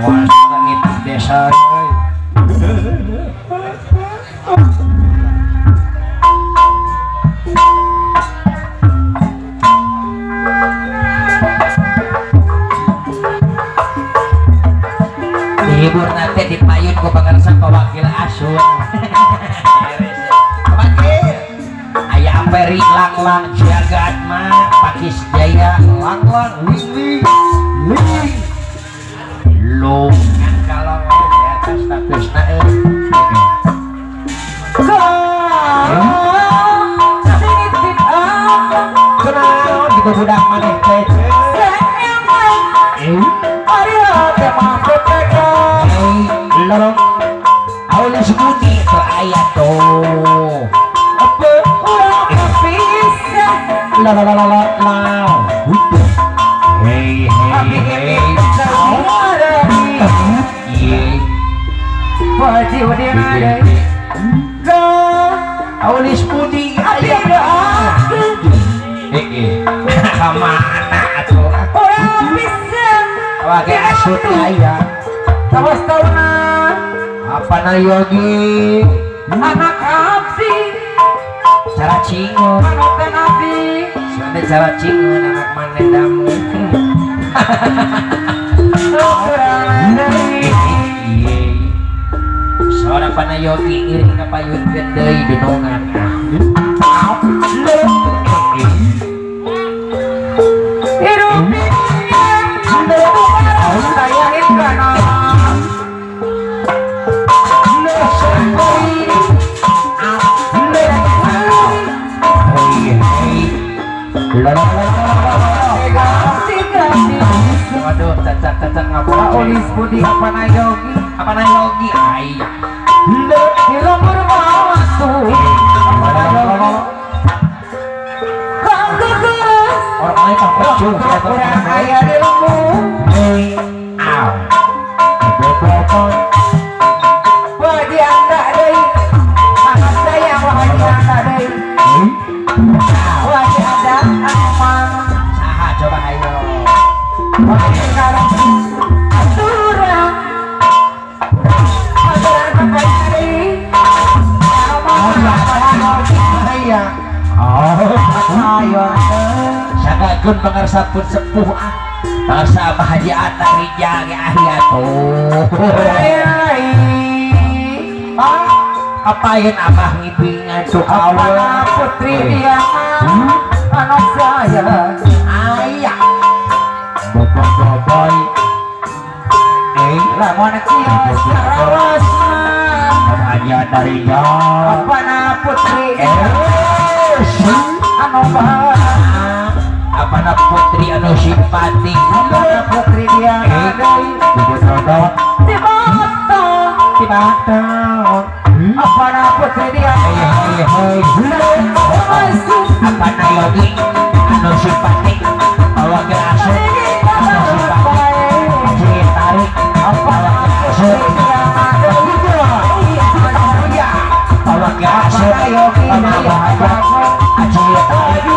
Mual langit desa. Dihibur nanti dipayun ku pangarsa pewakil asun. Wakil aya Peri Langlang Jagat mah Pakis Jaya Langlang Wing lu kan kalau di atas statusna kenal gitu budak maneh teh lorong awalnya sebuti itu ayat tuh apa bisa la la la la la hey hey hey wadi wadi ada ga awalis putih ayam kemana atuh orang bisa pakai asut ayam tawas tauna apa na yogi anak abdi cara cingun anak abdi sudah cara cingun anak mana damu seorang pana yogi iring na payun gendai dunungan waduh cacat ngapa olis budi apa na yogi ay hilang bermawatu orang lain tak pecul orang kaya di lembu aw wadi anda deh anak sayang wadi anda deh wadi anda aman saha coba ayo wadi sekarang aturan sagagun pangarsa pun sepuh pangarsa bahagia atarija ge ahiatuh apain abah ngipingan tuh awal putri dia anak saya ayah boboy lamun kios rawas bahagia atarija apa na putri anu apa na putri anu simpati apa na putri dia tiba-tiba apa na putri dia apa na yogi anu simpati bawa ke asuk anu simpati jadi tarik apa na asuk bawa ke asuk yogi bahagia aji tarik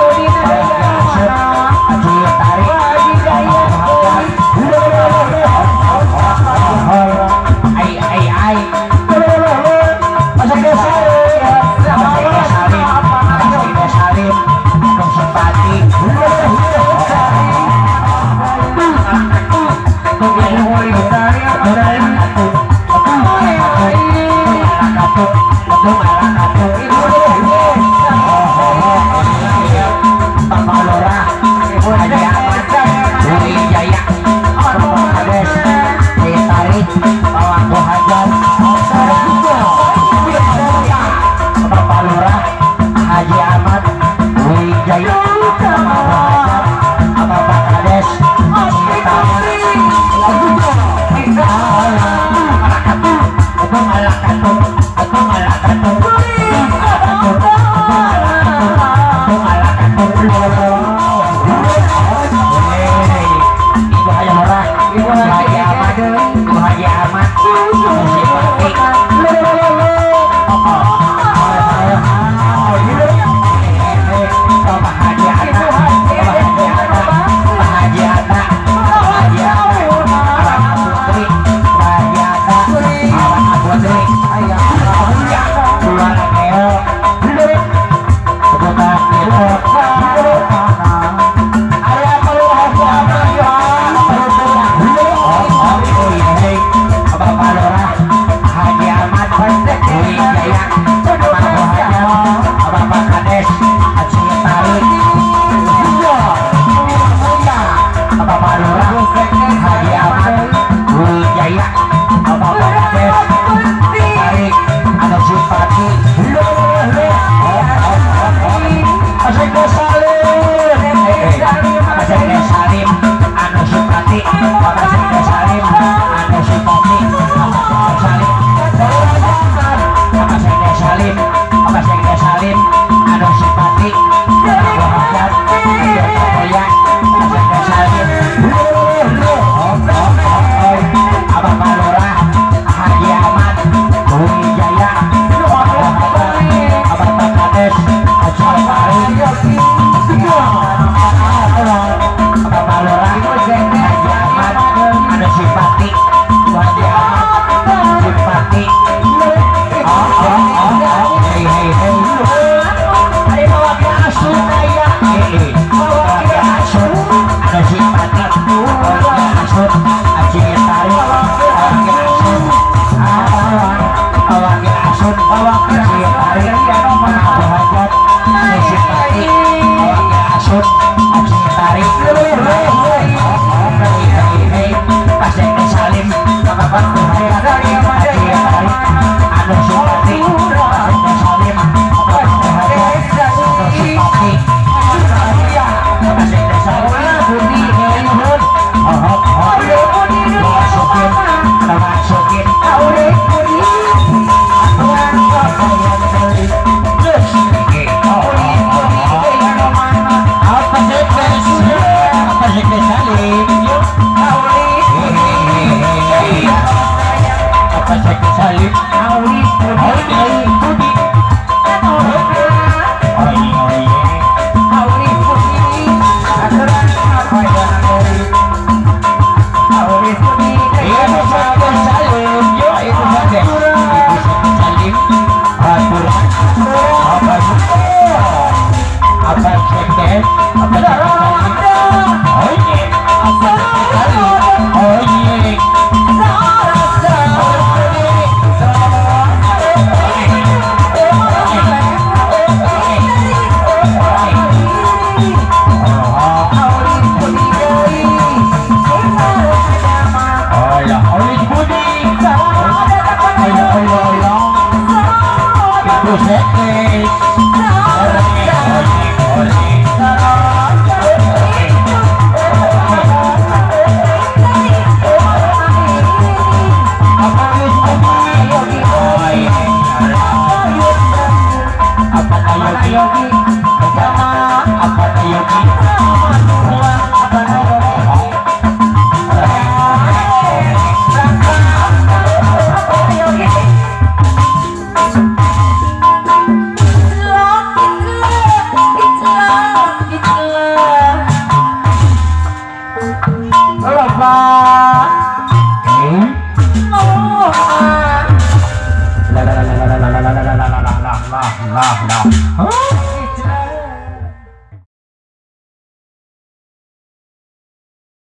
salim yuk apa saya salim Aulis Budi Aulis Budi aturan apa yang Aulis Budi itu saya salim yuk itu saja salim aturan apa sekjen apa nah